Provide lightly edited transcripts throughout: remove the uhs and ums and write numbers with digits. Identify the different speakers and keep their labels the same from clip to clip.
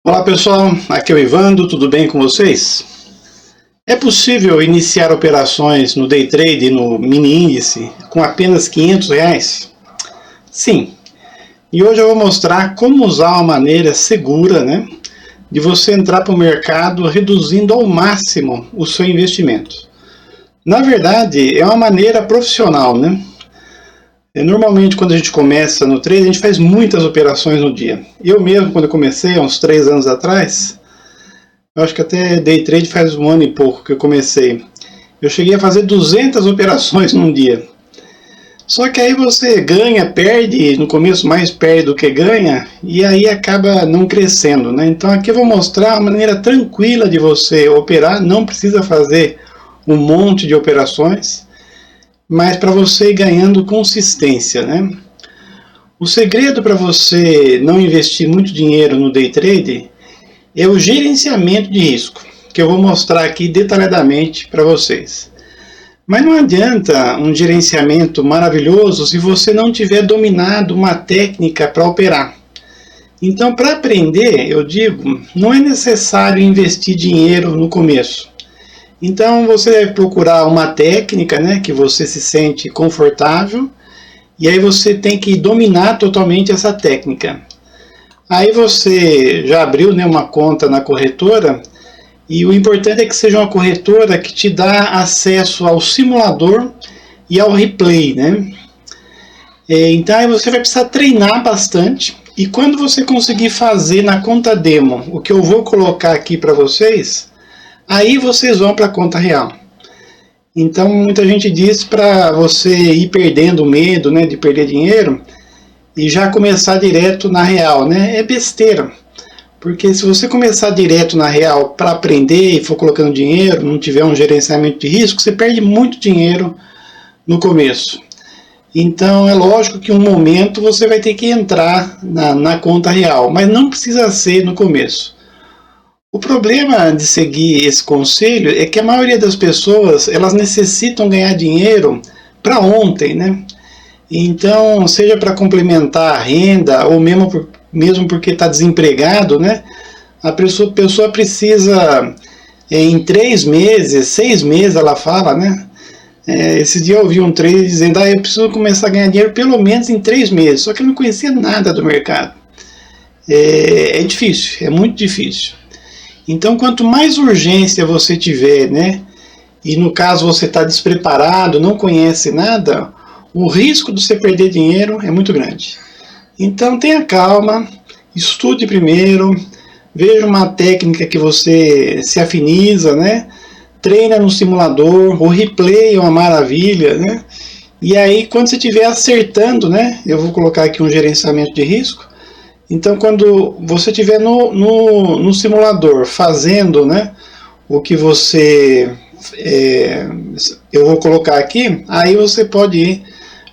Speaker 1: Olá pessoal, aqui é o Ivando, tudo bem com vocês? É possível iniciar operações no Day Trade e no mini índice com apenas R$ 500? Sim, e hoje eu vou mostrar como usar uma maneira segura, de você entrar para o mercado reduzindo ao máximo o seu investimento. Na verdade, é uma maneira profissional, Normalmente, quando a gente começa no trade, a gente faz muitas operações no dia. Eu mesmo, quando eu comecei, há uns 3 anos atrás, eu acho que até day trade faz 1 ano e pouco que eu comecei, eu cheguei a fazer 200 operações num dia. Só que aí você ganha, perde, no começo mais perde do que ganha, e aí acaba não crescendo, Então aqui eu vou mostrar uma maneira tranquila de você operar, não precisa fazer um monte de operações, mas para você ir ganhando consistência, O segredo para você não investir muito dinheiro no day trade é o gerenciamento de risco, que eu vou mostrar aqui detalhadamente para vocês. Mas não adianta um gerenciamento maravilhoso se você não tiver dominado uma técnica para operar. Então, para aprender, eu digo, não é necessário investir dinheiro no começo. Então você deve procurar uma técnica, que você se sente confortável, e aí você tem que dominar totalmente essa técnica. Aí você já abriu uma conta na corretora, e o importante é que seja uma corretora que te dá acesso ao simulador e ao replay, Então aí você vai precisar treinar bastante, e quando você conseguir fazer na conta demo o que eu vou colocar aqui para vocês, aí vocês vão para a conta real. Então muita gente diz para você ir perdendo o medo, de perder dinheiro e já começar direto na real, É besteira, porque se você começar direto na real para aprender e for colocando dinheiro, não tiver um gerenciamento de risco, você perde muito dinheiro no começo. Então é lógico que um momento você vai ter que entrar na conta real, mas não precisa ser no começo. O problema de seguir esse conselho é que a maioria das pessoas, elas necessitam ganhar dinheiro para ontem, Então, seja para complementar a renda, ou mesmo porque está desempregado, A pessoa precisa, em 3 meses, 6 meses, ela fala, Esse dia eu ouvi um trader dizendo, eu preciso começar a ganhar dinheiro pelo menos em 3 meses, só que ele não conhecia nada do mercado. É difícil, é muito difícil. Então, quanto mais urgência você tiver, e no caso você está despreparado, não conhece nada, o risco de você perder dinheiro é muito grande. Então, tenha calma, estude primeiro, veja uma técnica que você se afiniza, Treina no simulador, o replay é uma maravilha, E aí, quando você estiver acertando, eu vou colocar aqui um gerenciamento de risco. Então, quando você estiver no simulador fazendo, o que você... eu vou colocar aqui, aí você pode ir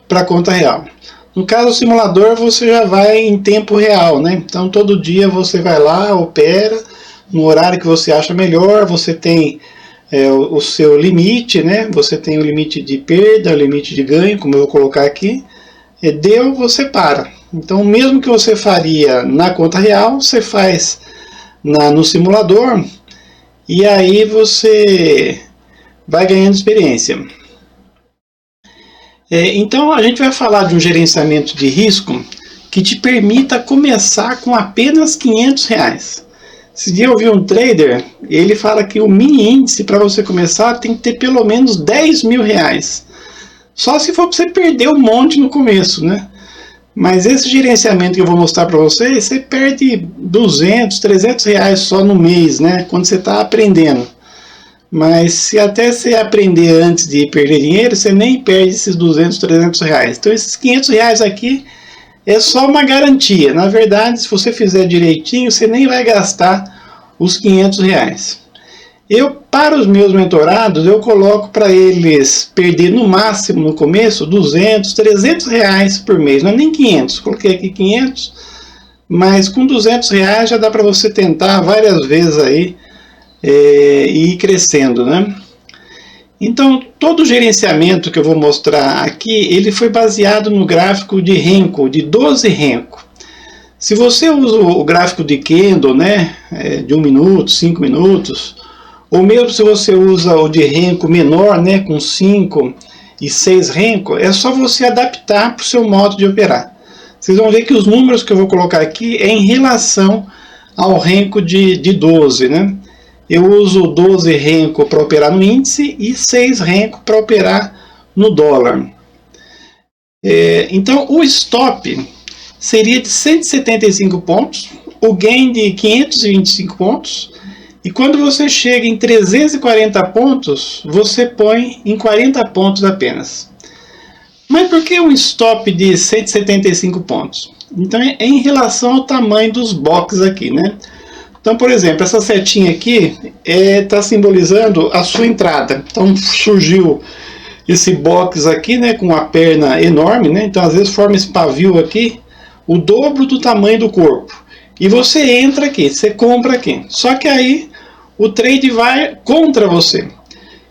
Speaker 1: para a conta real. No caso do simulador, você já vai em tempo real, Então, todo dia você vai lá, opera, no horário que você acha melhor, você tem o seu limite, Você tem o limite de perda, o limite de ganho, como eu vou colocar aqui. Deu, você para. Então, mesmo que você faria na conta real, você faz no simulador, e aí você vai ganhando experiência. Então, a gente vai falar de um gerenciamento de risco que te permita começar com apenas R$ 500. Esse dia eu vi um trader, ele fala que o mini índice para você começar tem que ter pelo menos R$ 10.000. Só se for para você perder um monte no começo, Mas esse gerenciamento que eu vou mostrar para vocês, você perde R$ 200, R$ 300 só no mês, Quando você está aprendendo. Mas se até você aprender antes de perder dinheiro, você nem perde esses R$ 200, R$ 300. Então esses R$ 500 aqui é só uma garantia. Na verdade, se você fizer direitinho, você nem vai gastar os R$ 500. Para os meus mentorados, eu coloco para eles perder no máximo no começo R$ 200, R$ 300 por mês, não é nem 500, coloquei aqui 500, mas com R$ 200 já dá para você tentar várias vezes aí e ir crescendo, Então, todo o gerenciamento que eu vou mostrar aqui, ele foi baseado no gráfico de Renko, de 12 Renko. Se você usa o gráfico de candle, né, de 1 minuto, 5 minutos, ou mesmo se você usa o de Renko menor, né, com 5 e 6 Renko, é só você adaptar para o seu modo de operar. Vocês vão ver que os números que eu vou colocar aqui é em relação ao Renko de 12, né? Eu uso 12 Renko para operar no índice e 6 Renko para operar no dólar. Então o stop seria de 175 pontos, o gain de 525 pontos, e quando você chega em 340 pontos, você põe em 40 pontos apenas. Mas por que um stop de 175 pontos? Então é em relação ao tamanho dos boxes aqui, né? Então, por exemplo, essa setinha aqui está simbolizando a sua entrada. Então surgiu esse box aqui, né, com uma perna enorme, né? Então às vezes forma esse pavio aqui, o dobro do tamanho do corpo. E você entra aqui, você compra aqui. Só que aí o trade vai contra você.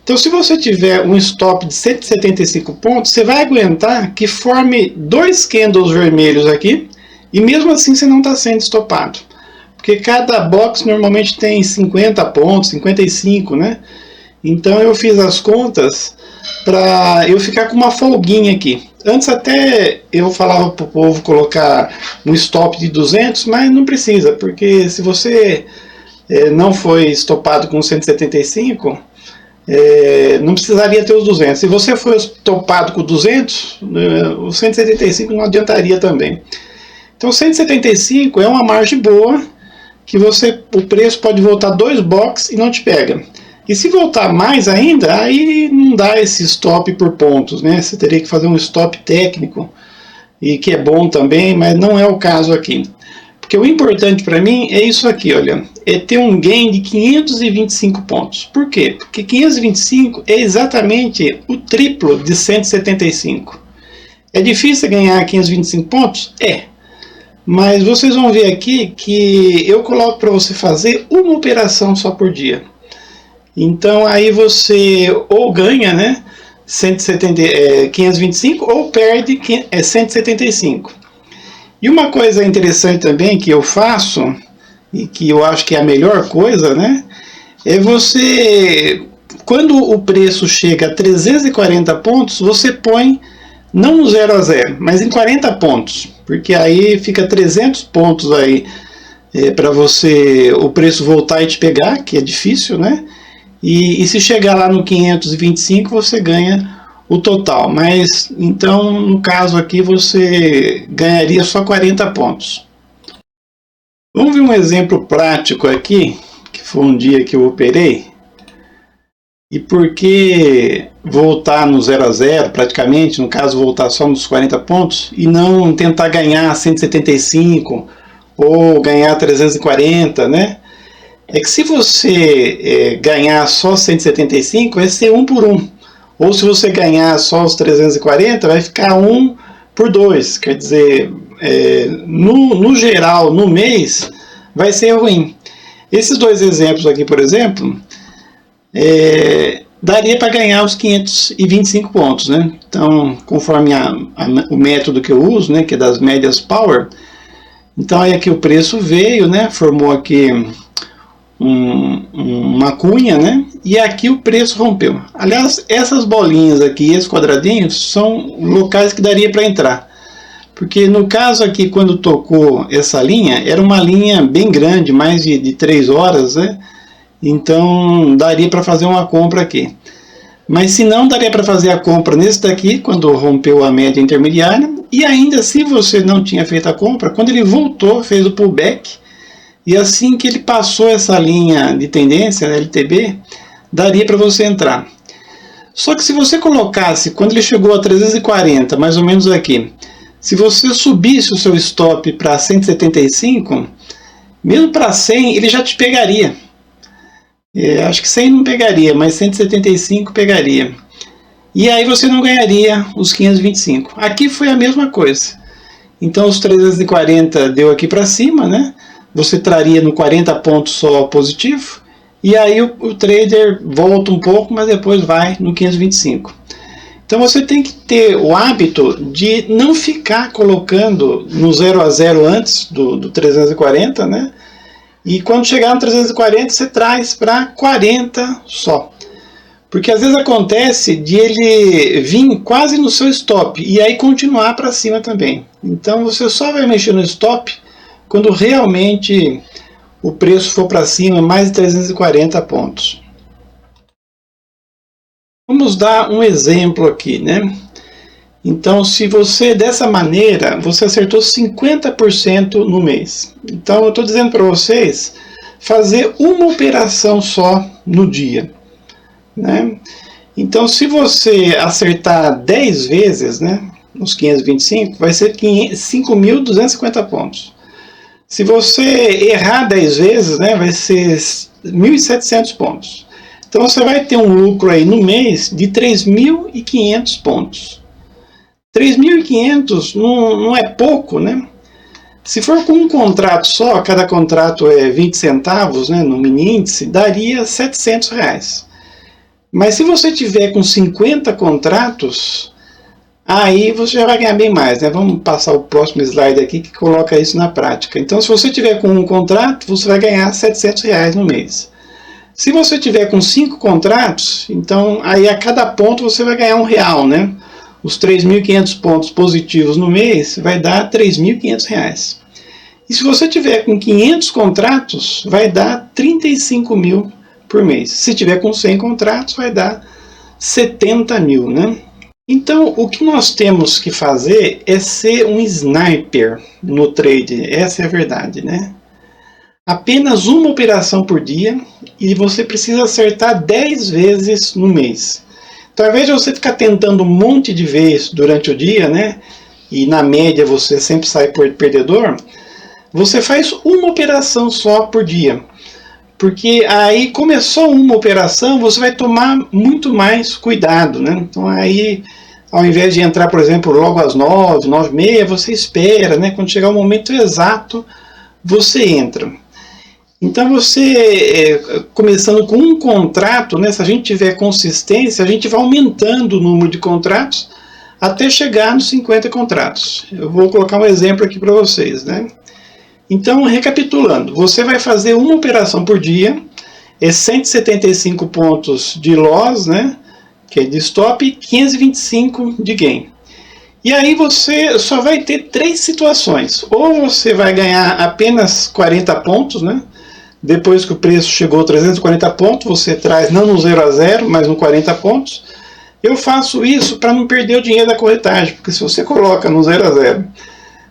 Speaker 1: Então se você tiver um stop de 175 pontos, você vai aguentar que forme 2 candles vermelhos aqui, e mesmo assim você não está sendo estopado. Porque cada box normalmente tem 50 pontos, 55, né? Então eu fiz as contas para eu ficar com uma folguinha aqui. Antes até eu falava para o povo colocar um stop de 200, mas não precisa, porque se você não foi estopado com 175, não precisaria ter os 200. Se você for estopado com 200, o 175 não adiantaria também. Então 175 é uma margem boa, que o preço pode voltar 2 boxes e não te pega. E se voltar mais ainda, aí não dá esse stop por pontos, né? Você teria que fazer um stop técnico, e que é bom também, mas não é o caso aqui. Porque o importante para mim é isso aqui, olha, é ter um gain de 525 pontos. Por quê? Porque 525 é exatamente o triplo de 175. É difícil ganhar 525 pontos? É. Mas vocês vão ver aqui que eu coloco para você fazer uma operação só por dia. Então aí você ou ganha, né, 525 ou perde 175. E uma coisa interessante também que eu faço, e que eu acho que é a melhor coisa, né, é você, quando o preço chega a 340 pontos, você põe não no 0 a 0, mas em 40 pontos, porque aí fica 300 pontos aí para você, o preço voltar e te pegar, que é difícil, né? E se chegar lá no 525, você ganha o total. Mas, então, no caso aqui, você ganharia só 40 pontos. Vamos ver um exemplo prático aqui, que foi um dia que eu operei. E por que voltar no 0 a 0, praticamente, no caso, voltar só nos 40 pontos, e não tentar ganhar 175 ou ganhar 340, né? É que se você ganhar só 175, vai ser 1 por 1. Ou se você ganhar só os 340, vai ficar 1 por 2. Quer dizer, no geral, no mês, vai ser ruim. Esses dois exemplos aqui, por exemplo, daria para ganhar os 525 pontos, né? Então, conforme o método que eu uso, né, que é das médias power, então aí aqui o preço veio, né, formou aqui uma cunha, né? E aqui o preço rompeu. Aliás, essas bolinhas aqui, esses quadradinhos, são locais que daria para entrar. Porque no caso aqui, quando tocou essa linha, era uma linha bem grande, mais de 3 horas, né? Então daria para fazer uma compra aqui. Mas se não, daria para fazer a compra nesse daqui, quando rompeu a média intermediária. E ainda, se você não tinha feito a compra, quando ele voltou, fez o pullback, e assim que ele passou essa linha de tendência, LTB, daria para você entrar. Só que se você colocasse, quando ele chegou a 340, mais ou menos aqui, se você subisse o seu stop para 175, mesmo para 100, ele já te pegaria. Acho que 100 não pegaria, mas 175 pegaria. E aí você não ganharia os 525. Aqui foi a mesma coisa. Então os 340 deu aqui para cima, né? Você traria no 40 pontos só positivo, e aí o trader volta um pouco, mas depois vai no 525. Então você tem que ter o hábito de não ficar colocando no 0 a 0 antes do 340, né? E quando chegar no 340 você traz para 40 só. Porque às vezes acontece de ele vir quase no seu stop e aí continuar para cima também. Então você só vai mexer no stop quando realmente o preço for para cima, mais de 340 pontos. Vamos dar um exemplo aqui, né? Então, se você, dessa maneira, você acertou 50% no mês. Então, eu estou dizendo para vocês fazer uma operação só no dia, né? Então, se você acertar 10 vezes, né, nos 525, vai ser 5.250 pontos. Se você errar 10 vezes, né, vai ser 1.700 pontos. Então você vai ter um lucro aí no mês de 3.500 pontos. 3.500 não é pouco, né? Se for com um contrato só, cada contrato é 20 centavos, né, no mini índice, daria R$700. Mas se você tiver com 50 contratos, aí você já vai ganhar bem mais, né? Vamos passar o próximo slide aqui que coloca isso na prática. Então, se você tiver com um contrato, você vai ganhar R$700 no mês. Se você tiver com 5 contratos, então aí a cada ponto você vai ganhar R$1, né? Os 3.500 pontos positivos no mês vai dar R$3.500. E se você tiver com 500 contratos, vai dar 35.000 por mês. Se tiver com 100 contratos, vai dar 70.000, né? Então, o que nós temos que fazer é ser um sniper no trade. Essa é a verdade, né? Apenas uma operação por dia e você precisa acertar 10 vezes no mês. Então, ao invés de você ficar tentando um monte de vezes durante o dia, né? E na média você sempre sai perdedor, você faz uma operação só por dia. Porque aí começou uma operação, você vai tomar muito mais cuidado, né? Então aí, ao invés de entrar, por exemplo, logo às 9, 9h30, você espera, né? Quando chegar o momento exato, você entra. Então você, começando com um contrato, né? Se a gente tiver consistência, a gente vai aumentando o número de contratos até chegar nos 50 contratos. Eu vou colocar um exemplo aqui para vocês, né? Então, recapitulando, você vai fazer uma operação por dia, é 175 pontos de loss, né, que é de stop, e 525 de gain. E aí você só vai ter 3 situações. Ou você vai ganhar apenas 40 pontos, né, depois que o preço chegou a 340 pontos, você traz não no 0 a 0, mas no 40 pontos. Eu faço isso para não perder o dinheiro da corretagem, porque se você coloca no 0 a 0...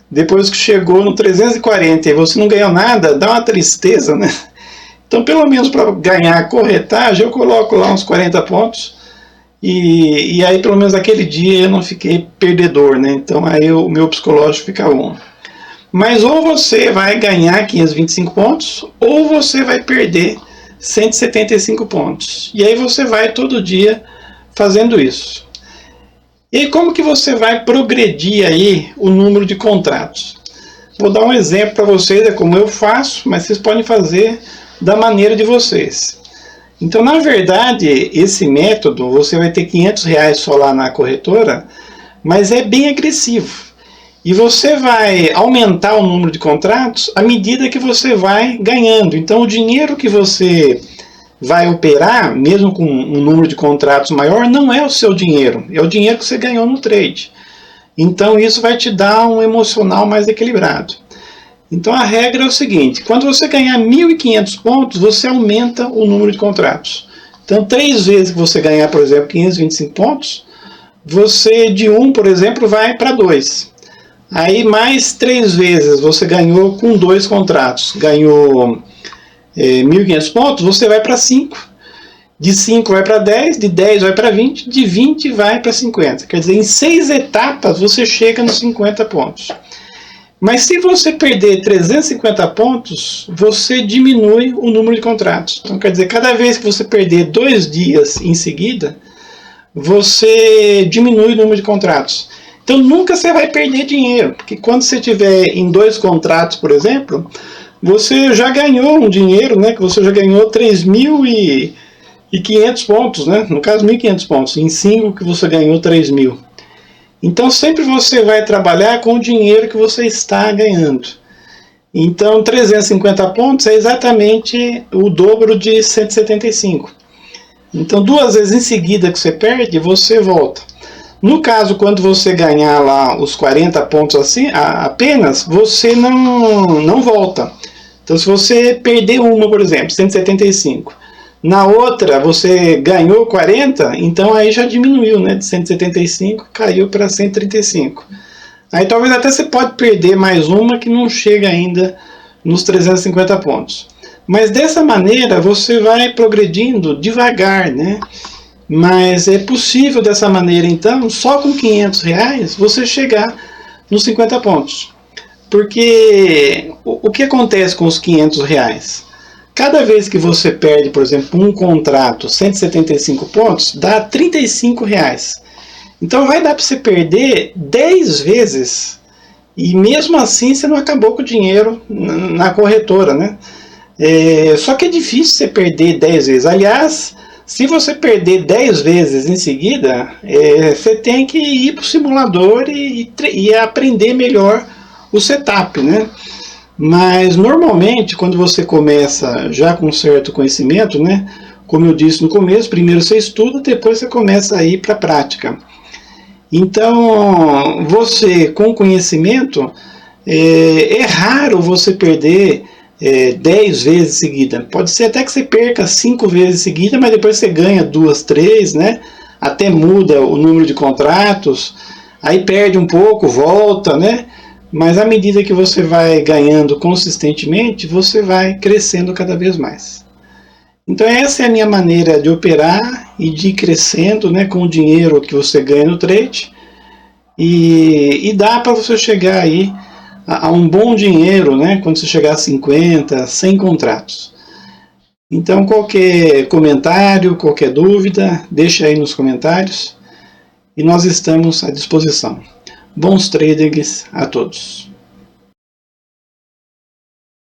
Speaker 1: depois que chegou no 340 e você não ganhou nada, dá uma tristeza, né? Então, pelo menos para ganhar a corretagem, eu coloco lá uns 40 pontos. E aí, pelo menos naquele dia, eu não fiquei perdedor, né? Então, aí o meu psicológico fica bom. Mas ou você vai ganhar 525 pontos, ou você vai perder 175 pontos. E aí você vai todo dia fazendo isso. E aí, como que você vai progredir aí o número de contratos? Vou dar um exemplo para vocês, é como eu faço, mas vocês podem fazer da maneira de vocês. Então, na verdade, esse método, você vai ter R$500 só lá na corretora, mas é bem agressivo. E você vai aumentar o número de contratos à medida que você vai ganhando. Então, o dinheiro que você vai operar, mesmo com um número de contratos maior, não é o seu dinheiro, é o dinheiro que você ganhou no trade. Então isso vai te dar um emocional mais equilibrado. Então a regra é o seguinte, quando você ganhar 1.500 pontos, você aumenta o número de contratos. Então 3 vezes que você ganhar, por exemplo, 525 pontos, você de 1, por exemplo, vai para 2. Aí mais 3 vezes você ganhou com 2 contratos, ganhou 1.500 pontos, você vai para 5, de 5 vai para 10, de 10 vai para 20, de 20 vai para 50. Quer dizer, em 6 etapas você chega nos 50 pontos. Mas se você perder 350 pontos, você diminui o número de contratos. Então, quer dizer, cada vez que você perder 2 dias em seguida, você diminui o número de contratos. Então, nunca você vai perder dinheiro, porque quando você tiver em 2 contratos, por exemplo, você já ganhou um dinheiro, né? Que você já ganhou 3.000 e 500 pontos, né? No caso 1.500 pontos, em 5 que você ganhou 3.000. Então sempre você vai trabalhar com o dinheiro que você está ganhando. Então 350 pontos é exatamente o dobro de 175. Então 2 vezes em seguida que você perde, você volta. No caso, quando você ganhar lá os 40 pontos assim, apenas, você não volta. Então se você perder uma, por exemplo, 175, na outra você ganhou 40, então aí já diminuiu, né? De 175 caiu para 135. Aí talvez até você pode perder mais uma que não chega ainda nos 350 pontos. Mas dessa maneira você vai progredindo devagar, né? Mas é possível dessa maneira então, só com 500 reais, você chegar nos 50 pontos. Porque o que acontece com os 500 reais? Cada vez que você perde, por exemplo, um contrato, 175 pontos, dá 35 reais. Então vai dar para você perder 10 vezes e mesmo assim você não acabou com o dinheiro na corretora, né? Só que é difícil você perder 10 vezes. Aliás, se você perder 10 vezes em seguida, você tem que ir para o simulador e aprender melhor o setup, né? Mas normalmente quando você começa já com certo conhecimento, né? Como eu disse no começo, primeiro você estuda, depois você começa a ir para a prática. Então, você com conhecimento, é raro você perder 10 vezes seguida. Pode ser até que você perca 5 vezes seguida, mas depois você ganha 2, 3, né? Até muda o número de contratos, aí perde um pouco, volta, né? Mas à medida que você vai ganhando consistentemente, você vai crescendo cada vez mais. Então essa é a minha maneira de operar e de ir crescendo, né, com o dinheiro que você ganha no trade. E dá para você chegar aí a um bom dinheiro, né, quando você chegar a 50, 100 contratos. Então qualquer comentário, qualquer dúvida, deixa aí nos comentários e nós estamos à disposição. Bons tradings a todos!